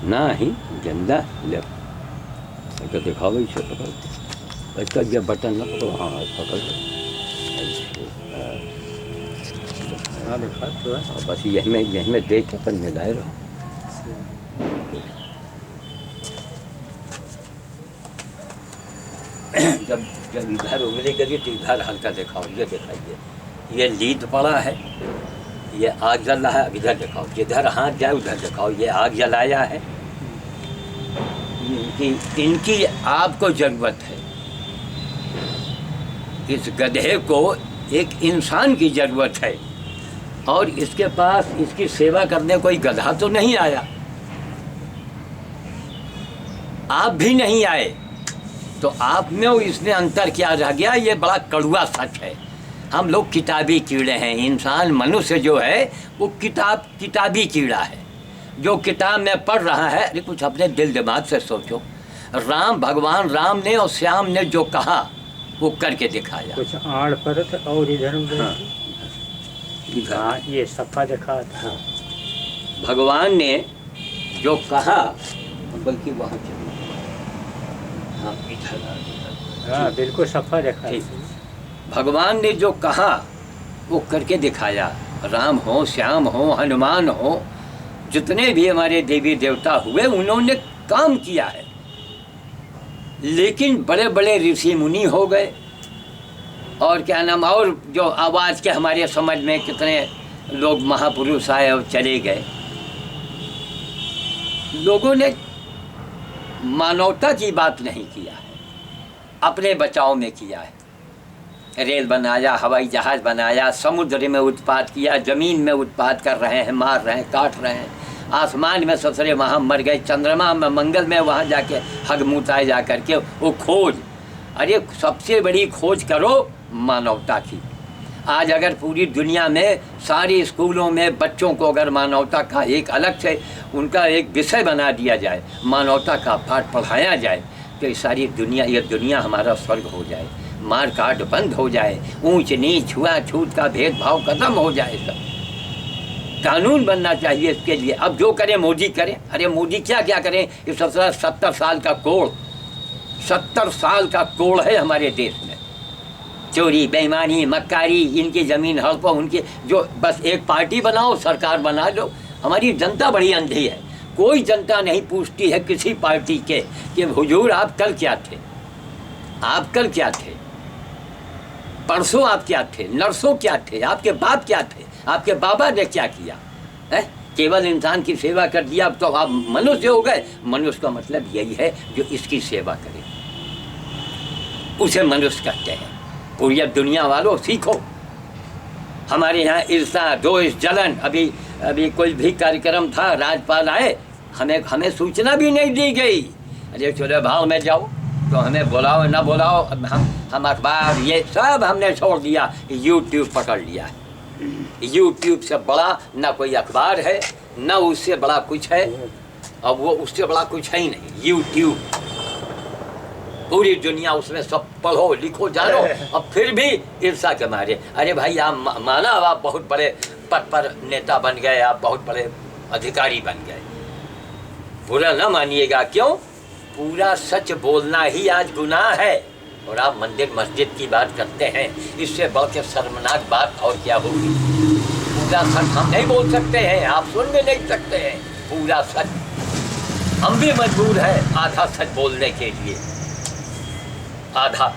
ना ही गंदा ले तो दिखाओ इसे पकड़ इसका ये बटन ना पकड़ो। हाँ पकड़ हाँ दिखा तो है। बस यही में देख के अपन मिलाए रहो। जब जब इधर उंगली करिए तो इधर हल्का दिखाओ। ये दिखाइए, ये लीड पड़ा है, ये आग जल रहा है। इधर दिखाओ, जिधर हाथ जाए उधर दिखाओ। ये आग जलाया है। इनकी आपको जरूरत है। इस गधे को एक इंसान की जरूरत है और इसके पास इसकी सेवा करने कोई गधा तो नहीं आया, आप भी नहीं आए, तो आप में और इसमें अंतर क्या रह गया? ये बड़ा कड़वा सच है। हम लोग किताबी कीड़े हैं। इंसान मनुष्य जो है वो किताबी कीड़ा है, जो किताब में पढ़ रहा है। अरे कुछ अपने दिल दिमाग से सोचो। भगवान राम ने और श्याम ने जो कहा वो करके दिखाया। कुछ आड़ पर और इधर उधर। हाँ, ये सफा दिखा था। हाँ, भगवान ने जो कहा, बल्कि वहाँ हाँ इधर। हाँ बिल्कुल सफा दिखा। भगवान ने जो कहा वो करके दिखाया। राम हो, श्याम हो, हनुमान हो, जितने भी हमारे देवी देवता हुए उन्होंने काम किया है। लेकिन बड़े बड़े ऋषि मुनि हो गए और क्या नाम, और जो आवाज़ के हमारे समझ में कितने लोग महापुरुष आए और चले गए। लोगों ने मानवता की बात नहीं किया है, अपने बचाव में किया है। रेल बनाया, हवाई जहाज़ बनाया, समुद्र में उत्पात किया, ज़मीन में उत्पात कर रहे हैं, मार रहे हैं, काट रहे हैं। आसमान में ससुरे वहाँ मर गए, चंद्रमा में, मंगल में वहाँ जाके हगमुताए जा कर के वो खोज। अरे सबसे बड़ी खोज करो मानवता की। आज अगर पूरी दुनिया में सारे स्कूलों में बच्चों को अगर मानवता का एक अलग से उनका एक विषय बना दिया जाए, मानवता का पाठ पढ़ाया जाए, तो ये दुनिया हमारा स्वर्ग हो जाए। मार काट बंद हो जाए, ऊंच नीच छुआछूत का भेदभाव खत्म हो जाए। सब कानून बनना चाहिए इसके लिए। अब जो करे मोदी करे। अरे मोदी क्या क्या करें? ये 70 साल का कोड़, 70 साल का कोड़ है हमारे देश में। चोरी, बेईमानी, मक्कारी, इनकी ज़मीन हड़पो, उनकी जो बस एक पार्टी बनाओ, सरकार बना लो। हमारी जनता बड़ी अंधी है। कोई जनता नहीं पूछती है किसी पार्टी के कि हुजूर आप कल क्या थे, आप कल क्या थे, परसों आप क्या थे, नरसों क्या थे, आपके बाप क्या थे, आपके बाबा ने क्या किया है? केवल इंसान की सेवा कर दिया, अब तो आप मनुष्य हो गए। मनुष्य का मतलब यही है जो इसकी सेवा करे, उसे मनुष्य कहते हैं। पूरी दुनिया वालों सीखो। हमारे यहाँ ईर्षा, दोष, जलन, अभी कोई भी कार्यक्रम था, राज्यपाल आए, हमें सूचना भी नहीं दी गई। अरे चलो भाव में जाओ, तो हमें बुलाओ ना बुलाओ, हम अखबार ये सब हमने छोड़ दिया, यूट्यूब पकड़ लिया है। यूट्यूब से बड़ा ना कोई अखबार है, ना उससे बड़ा कुछ है, और वो उससे बड़ा कुछ है ही नहीं। यूट्यूब पूरी दुनिया उसमें सब पढ़ो, लिखो, जानो, और फिर भी ईर्षा के मारे। अरे भाई आप माना आप बहुत बड़े पद पर नेता बन गए, आप बहुत बड़े अधिकारी बन गए, बुरा ना मानिएगा। क्यों? पूरा सच बोलना ही आज गुनाह है। और आप मंदिर मस्जिद की बात करते हैं, इससे बढ़ के शर्मनाक बात और क्या होगी? पूरा सच हम नहीं बोल सकते हैं, आप सुन भी नहीं सकते हैं पूरा सच। हम भी मजबूर हैं आधा सच बोलने के लिए। आधा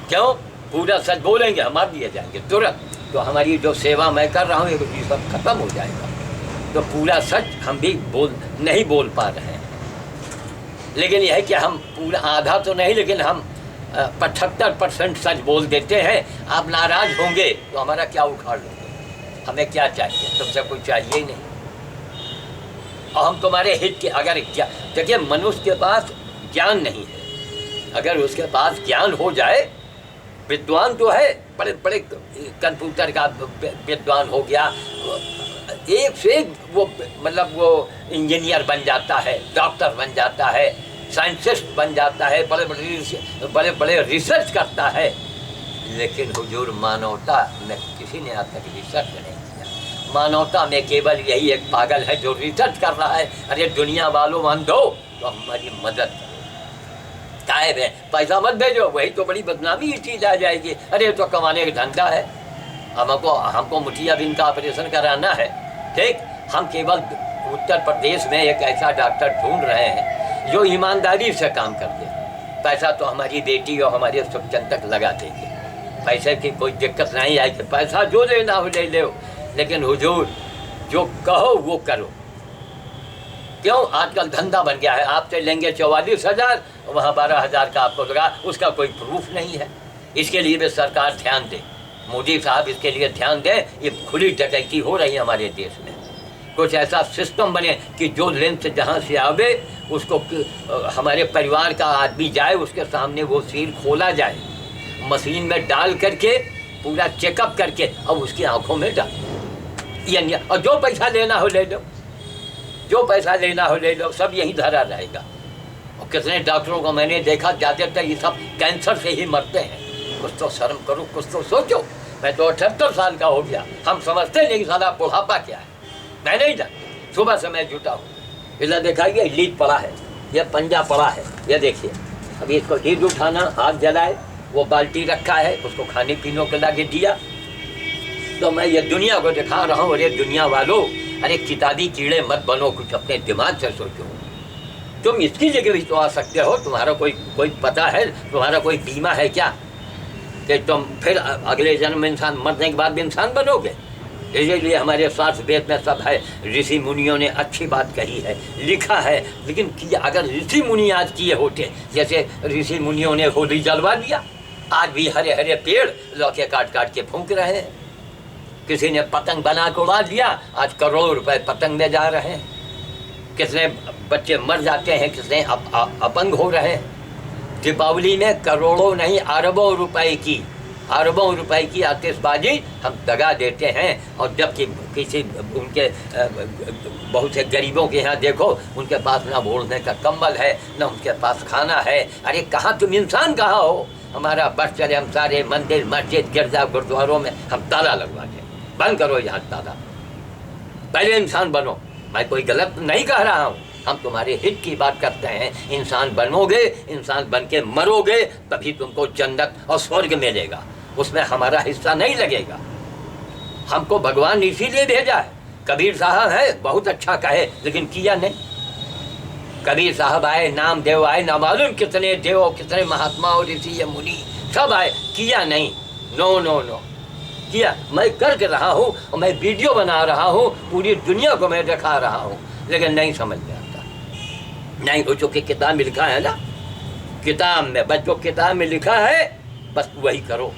क्यों? पूरा सच बोलेंगे हम मार दिए जाएंगे तुरंत। तो हमारी जो सेवा मैं कर रहा हूँ ये सब खत्म हो जाएगा। तो पूरा सच हम भी नहीं बोल पा रहे हैं। लेकिन यह है कि हम पूरा आधा तो नहीं, लेकिन हम 75% सच बोल देते हैं। आप नाराज होंगे तो हमारा क्या उखाड़ लोगे? हमें क्या चाहिए? तुमसे कुछ चाहिए ही नहीं। और हम तुम्हारे हित के अगर क्या, देखिए मनुष्य के पास ज्ञान नहीं है। अगर उसके पास ज्ञान हो जाए, विद्वान तो है, बड़े बड़े कंप्यूटर का विद्वान हो गया, एक से एक वो मतलब वो इंजीनियर बन जाता है, डॉक्टर बन जाता है, साइंटिस्ट बन जाता है, बड़े बड़े रिसर्च करता है। लेकिन हुजूर मानवता में किसी ने आज तक रिसर्च नहीं किया। मानवता में केवल यही एक पागल है जो रिसर्च कर रहा है, अरे दुनिया वालों अंधो तो हमारी मदद करो, गायब है पैसा मत भेजो, वही तो बड़ी बदनामी की चीज़ आ जाएगी। अरे तो कमाने का धंधा है, हमको मोतियाबिंद का ऑपरेशन कराना है, ठीक, हम केवल उत्तर प्रदेश में एक ऐसा डॉक्टर ढूंढ रहे हैं जो ईमानदारी से काम कर दे। पैसा तो हमारी बेटी और हमारे शुभचिंतक लगा देंगे, पैसे की कोई दिक्कत नहीं आएगी, पैसा जो लेना हो ले लो, लेकिन हुजूर जो कहो वो करो। क्यों? आजकल धंधा बन गया है, आपसे लेंगे 44,000, वहाँ 12,000 का आपको लगा, उसका कोई प्रूफ नहीं है। इसके लिए भी सरकार ध्यान दे, मोदी साहब इसके लिए ध्यान दें। ये खुली डकैती हो रही है हमारे देश में, कुछ ऐसा सिस्टम बने कि जो लेंस जहाँ से आवे उसको हमारे परिवार का आदमी जाए, उसके सामने वो सील खोला जाए, मशीन में डाल करके पूरा चेकअप करके अब उसकी आंखों में डाल, यानी और जो पैसा लेना हो ले लो, जो पैसा लेना हो ले लो, सब यही धरा रहेगा। और कितने डॉक्टरों को मैंने देखा ज़्यादातर ये सब कैंसर से ही मरते हैं। कुछ तो शर्म करो, कुछ तो सोचो। मैं तो 78 साल का हो गया, हम समझते नहीं साला बुढ़ापा क्या है, मैं नहीं जानता। सुबह से मैं जुटा हूँ, इला देखा ये लीड पड़ा है, यह पंजा पड़ा है, ये देखिए। अभी इसको लीड उठाना, हाथ जलाए, वो बाल्टी रखा है, उसको खाने पीने के लाके दिया। तो मैं ये दुनिया को दिखा रहा हूँ, अरे दुनिया वालों, अरे किताबी कीड़े मत बनो, कुछ अपने दिमाग से सोचो। तुम इसकी जगह भी तो आ सकते हो, तुम्हारा कोई पता है, तुम्हारा कोई बीमा है क्या कि तुम फिर अगले जन्म में इंसान, मरने के बाद भी इंसान बनोगे? इसलिए हमारे शास्त्र वेद में सब है, ऋषि मुनियों ने अच्छी बात कही है, लिखा है। लेकिन कि अगर ऋषि मुनि आज किए होते, जैसे ऋषि मुनियों ने होली जलवा दिया, आज भी हरे हरे पेड़ लौके काट काट के फूंक रहे हैं। किसी ने पतंग बना के उड़ा दिया, आज करोड़ों रुपए पतंग में जा रहे हैं। कितने बच्चे मर जाते हैं, कितने अपंग हो रहे हैं। दीपावली में करोड़ों नहीं अरबों रुपए की आतिशबाजी हम दगा देते हैं। और जबकि किसी उनके बहुत से गरीबों के यहाँ देखो, उनके पास ना ओढ़ने का कंबल है, ना उनके पास खाना है। अरे कहाँ तुम इंसान कहाँ हो? हमारा बस चले, हम सारे मंदिर मस्जिद गिरजा गुरुद्वारों में हम ताला लगवा दें, बंद करो यहाँ ताला, पहले इंसान बनो। मैं कोई गलत नहीं कह रहा हूँ, हम तुम्हारे हित की बात करते हैं। इंसान बनोगे, इंसान बन के मरोगे, तभी तुमको जन्नत और स्वर्ग मिलेगा, उसमें हमारा हिस्सा नहीं लगेगा। हमको भगवान इसीलिए भेजा है। कबीर साहब है, बहुत अच्छा कहे, लेकिन किया नहीं। कबीर साहब आए, नामदेव आए, ना मालूम कितने देव, कितने महात्मा और ऋषि मुनि सब आए, किया नहीं। नो नो नो किया। मैं करके रहा हूँ और मैं वीडियो बना रहा हूँ, पूरी दुनिया को मैं दिखा रहा हूँ, लेकिन नहीं समझ में आता। नहीं, वो जो कि किताब में लिखा है ना, किताब में बस जो किताब में लिखा है बस वही करो।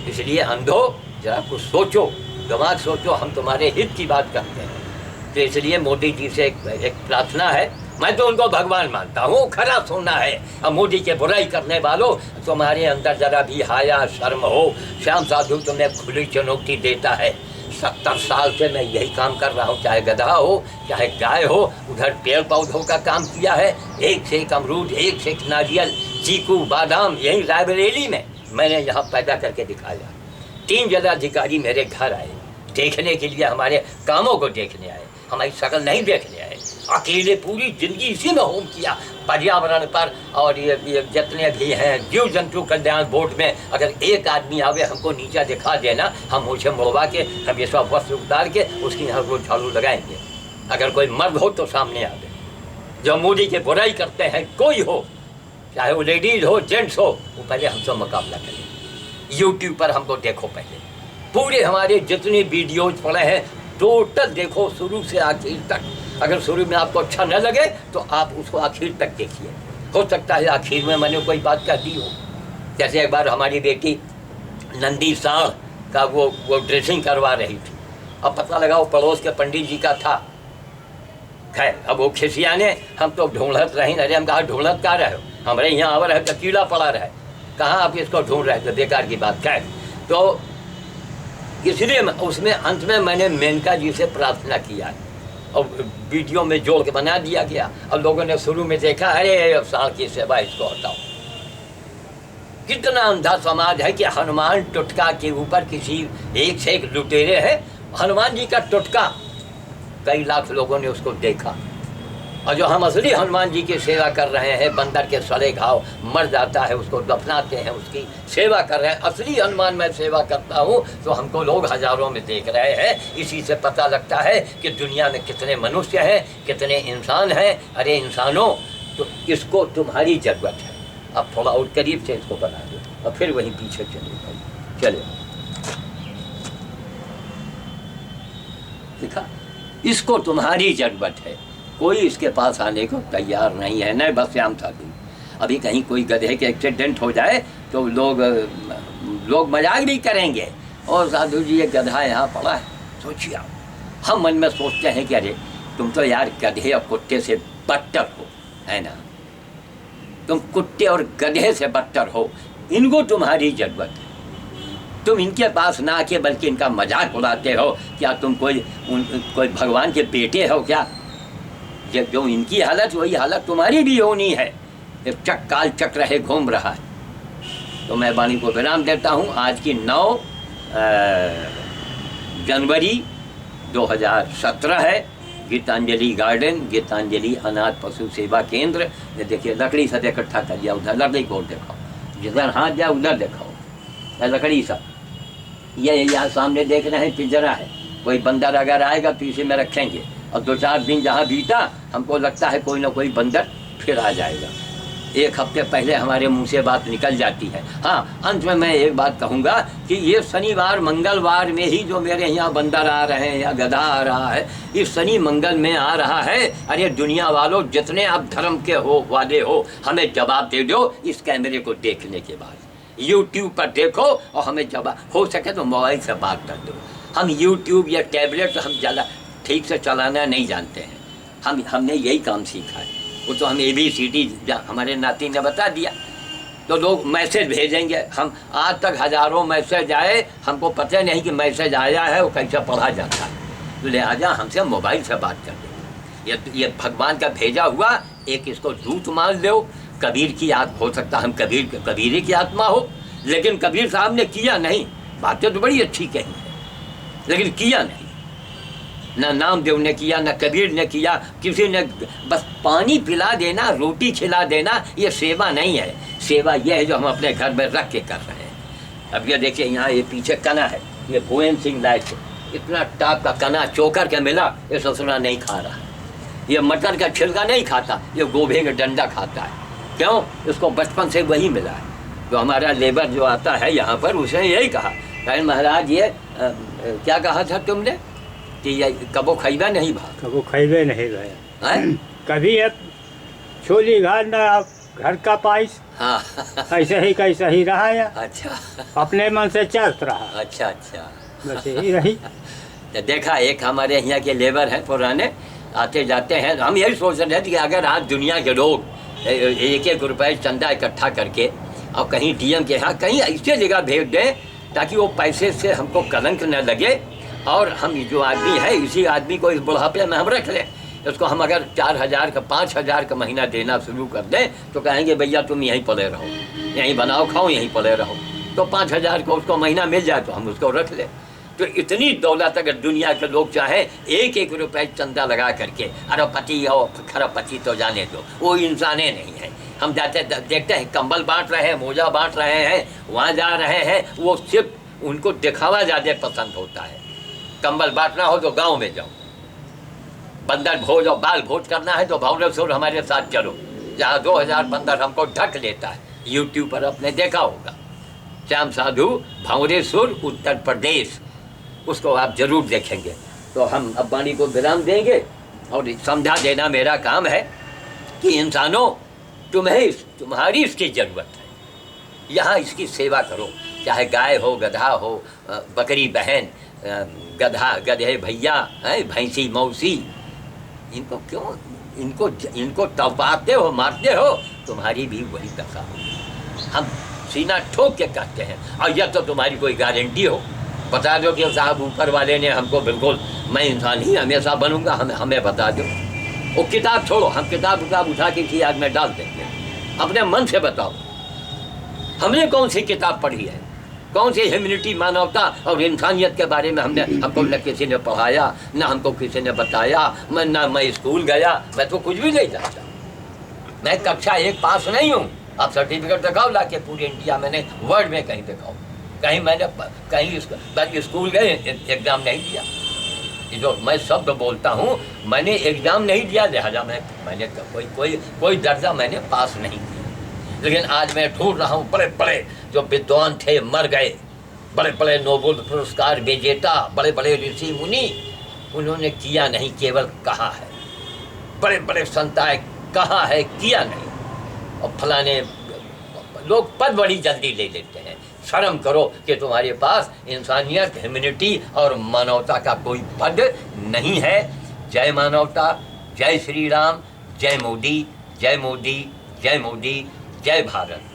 इसलिए अंधो जरा कुछ सोचो, दिमाग सोचो, हम तुम्हारे हित की बात करते हैं। तो इसलिए मोदी जी से एक प्रार्थना है, मैं तो उनको भगवान मानता हूँ, खरा सोना है। अब मोदी के बुराई करने वालों, तुम्हारे अंदर जरा भी हाया शर्म हो। श्याम साधु तुम्हें खुली चुनौती देता है। 70 साल से मैं यही काम कर रहा हूँ, चाहे गधा हो चाहे गाय हो। उधर पेड़ पौधों का काम किया है, एक से एक अमरूद, एक से एक नारियल, चीकू, बादाम, यही रायबरेली में मैंने यहाँ पैदा करके दिखाया। 3 जिलाधिकारी मेरे घर आए देखने के लिए, हमारे कामों को देखने आए, हमारी शक्ल नहीं देखने आए। अकेले पूरी जिंदगी इसी में होम किया, पर्यावरण पर। और ये जितने भी हैं जीव जंतु कल्याण बोर्ड में, अगर एक आदमी आवे हमको नीचा दिखा देना, हम मुझे मुड़वा के, हम ये सब वस्त्र उतार के उसकी यहाँ रोज झाड़ू लगाएंगे। अगर कोई मर्द हो तो सामने आवे, जो मोदी की बुराई करते हैं, कोई हो, चाहे वो लेडीज हो जेंट्स हो, वो पहले हमसे मुकाबला करें। यूट्यूब पर हमको देखो, पहले पूरे हमारे जितने वीडियोज पड़े हैं टोटल देखो, शुरू से आखिर तक। अगर शुरू में आपको अच्छा न लगे तो आप उसको आखिर तक देखिए। हो सकता है आखिर में मैंने कोई बात कह दी हो। जैसे एक बार हमारी बेटी नंदी साढ़ का वो ड्रेसिंग करवा रही थी, अब पता लगा वो पड़ोस के पंडित जी का था। खैर अब वो खिसियाने, हम तो ढूंढत रही। अरे हम कहा ढूंढत क्या रहे हो, हमारे यहाँ आवर है तो कीड़ा पड़ा रहे, कहाँ आप इसको ढूंढ रहे थे, बेकार की बात। खैर तो इसलिए उसमें अंत में मैंने मेनका जी से प्रार्थना किया और वीडियो में जोड़ के बना दिया गया। और लोगों ने शुरू में देखा, अरे अब साल की सेवा, इसको हटाओ। कितना अंधा समाज है कि हनुमान टुटका के ऊपर किसी एक से एक लुटेरे हैं, हनुमान जी का टुटका कई लाख लोगों ने उसको देखा, और जो हम असली हनुमान जी की सेवा कर रहे हैं, बंदर के सड़े घाव मर जाता है उसको दफनाते हैं, उसकी सेवा कर रहे हैं, असली हनुमान मैं सेवा करता हूँ, तो हमको लोग हजारों में देख रहे हैं। इसी से पता लगता है कि दुनिया में कितने मनुष्य हैं, कितने इंसान हैं। अरे इंसानों, तो इसको तुम्हारी ज़रूरत है। अब थोड़ा और करीब से इसको बना दो और फिर वहीं पीछे चले। देखा, इसको तुम्हारी ज़रूरत है। कोई इसके पास आने को तैयार नहीं है, न बस श्याम साधु। अभी कहीं कोई गधे के एक्सीडेंट हो जाए तो लोग मजाक भी करेंगे, और साधु जी ये गधा यहाँ पड़ा है। सोचिए आप, हम मन में सोचते हैं कि अरे तुम तो यार गधे और कुत्ते से बदतर हो, है ना। तुम कुत्ते और गधे से बदतर हो, इनको तुम्हारी ज़रूरत है। तुम इनके पास ना आके बल्कि इनका मजाक उड़ाते हो। क्या तुम कोई भगवान के बेटे हो क्या? जब जो इनकी हालत वही हालत तुम्हारी भी होनी है। एक काल चक्र है, घूम रहा है। तो मैं वाणी को विराम देता हूँ। आज की 9 जनवरी 2017 है। गीतांजलि गार्डन, गीतांजलि अनाथ पशु सेवा केंद्र। ये देखिए लकड़ी सब इकट्ठा कर दिया, उधर लकड़ी को दिखाओ, जिधर हाथ जाए उधर दिखाओ, लकड़ी सब। ये यहाँ सामने देख रहे हैं पिंजरा है, कोई बंदर अगर आएगा तो इसी में रखेंगे, और 2-4 दिन जहाँ बीता हमको लगता है कोई ना कोई बंदर फिर आ जाएगा। 1 हफ्ते पहले हमारे मुंह से बात निकल जाती है। हाँ, अंत में मैं एक बात कहूँगा कि ये शनिवार मंगलवार में ही जो मेरे यहाँ बंदर आ रहे हैं या गधा आ रहा है, इस शनि मंगल में आ रहा है। अरे दुनिया वालों, जितने आप धर्म के हो वाले हो, हमें जवाब दे दो इस कैमरे को देखने के बाद। YouTube पर देखो और हमें जवाब, हो सके तो मोबाइल से बात कर दो। हम YouTube या टैबलेट हम ज़्यादा ठीक से चलाना नहीं जानते हैं। हमने यही काम सीखा है। वो तो हम ABCD हमारे नाती ने बता दिया, तो लोग मैसेज भेजेंगे। हम आज तक हज़ारों मैसेज आए, हमको पता नहीं कि मैसेज आया है वो कैसे पढ़ा जाता है। तो लिहाजा हमसे मोबाइल से बात कर दो। ये भगवान का भेजा हुआ एक इसको दूत मान लो। कबीर की आत्मा, हो सकता हम कबीर की आत्मा हो, लेकिन कबीर साहब ने किया नहीं। बातें तो बड़ी अच्छी कही है, लेकिन किया नहीं। ना नामदेव ने किया, ना कबीर ने किया। किसी ने बस पानी पिला देना, रोटी खिला देना, ये सेवा नहीं है। सेवा यह है जो हम अपने घर में रख के कर रहे हैं। अब ये देखिए, यहाँ ये पीछे कना है, ये भुवन सिंह लाइट, इतना टाप का कना चोकर के मिला, ये ससुरा नहीं खा रहा। ये मटर का छिलका नहीं खाता, ये गोभे का डंडा खाता है। क्यों? इसको बचपन से वही मिला है। जो हमारा लेबर जो आता है यहाँ पर, उसने यही कहा, कहे महाराज ये क्या कहा था तुमने कि ये कबो खैबे नहीं भाग, कबो खैबे नहीं गया। हैं? कभी अब छोली घाट ना आप घर का पाइस, हाँ। ऐसे ही कैसा ही रहा या अच्छा अपने मन से चलत रहा, अच्छा बस यही रही। तो देखा, एक हमारे यहाँ के लेबर हैं पुराने, आते जाते हैं। हम यही सोच रहे थे कि अगर आज दुनिया के लोग 1-1 रुपये चंदा इकट्ठा करके और कहीं DM के यहाँ कहीं ऐसे जगह भेज दें ताकि वो पैसे से हमको कलंक न लगे, और हम जो आदमी है इसी आदमी को इस बुढ़ापे में हम रख लें। उसको हम अगर 4,000 का 5,000 का महीना देना शुरू कर दें तो कहेंगे भैया तुम यहीं पले रहो, यहीं बनाओ खाओ, यहीं पले रहो। तो 5,000 को उसको महीना मिल जाए तो हम उसको रख लें। तो इतनी दौलत अगर दुनिया के लोग चाहें 1-1 रुपये चंदा लगा करके, अरबपति और खरबपति तो जाने दो, वो इंसाने नहीं है। हम जाते देखते हैं कंबल बांट रहे हैं, मोजा बांट रहे हैं, वहाँ जा रहे हैं, वो सिर्फ उनको दिखावा ज़्यादा पसंद होता है। कंबल बांटना हो तो गांव में जाओ, बंदर भोज और बाल भोज करना है तो भावनेश्वर हमारे साथ चलो, जहाँ 2000 बंदर हमको ढक लेता है। YouTube पर आपने देखा होगा, श्याम साधु भावनेश्वर उत्तर प्रदेश, उसको आप जरूर देखेंगे। तो हम अब वाणी को विराम देंगे और समझा देना मेरा काम है कि इंसानों, तुम्हारी इसकी ज़रूरत है। यहाँ इसकी सेवा करो, चाहे गाय हो, गधा हो, बकरी बहन, गधा गधे भैया, भैंसी मौसी, इनको क्यों इनको तपाते हो, मारते हो? तुम्हारी भी वही दशा हो। हम सीना ठोक के कहते हैं, और यह तो तुम्हारी कोई गारंटी हो, बता दो कि साहब ऊपर वाले ने हमको बिल्कुल, मैं इंसान ही हमेशा बनूंगा, हमें बता दो। वो किताब छोड़ो, हम किताब उठा के किसी आग में डाल देंगे। अपने मन से बताओ, हमने कौन सी किताब पढ़ी है? कौन सी ह्यूमैनिटी, मानवता और इंसानियत के बारे में हमको न किसी ने पढ़ाया, न हमको किसी ने बताया। मैं स्कूल गया, मैं तो कुछ भी नहीं जानता। मैं कक्षा 1 पास नहीं हूँ। आप सर्टिफिकेट दिखाओ ला के, पूरे इंडिया मैंने वर्ल्ड में कहीं दिखाओ, कहीं मैंने कहीं स्कूल गए एग्ज़ाम नहीं दिया। जो मैं शब्द बोलता हूँ, मैंने एग्ज़ाम नहीं दिया, लिहाजा मैंने कोई दर्जा मैंने पास नहीं किया। लेकिन आज मैं ढूंढ रहा हूँ, बड़े बड़े जो विद्वान थे मर गए, बड़े बड़े नोबेल पुरस्कार विजेता, बड़े बड़े ऋषि मुनि, उन्होंने किया नहीं, केवल कहा है। बड़े बड़े संताए कहा है, किया नहीं। और फलाने लोग पद बड़ी जल्दी ले लेते हैं। शर्म करो कि तुम्हारे पास इंसानियत, ह्यूमैनिटी और मानवता का कोई पद नहीं है। जय मानवता, जय श्री राम, जय मोदी, जय मोदी, जय मोदी, जय भारत।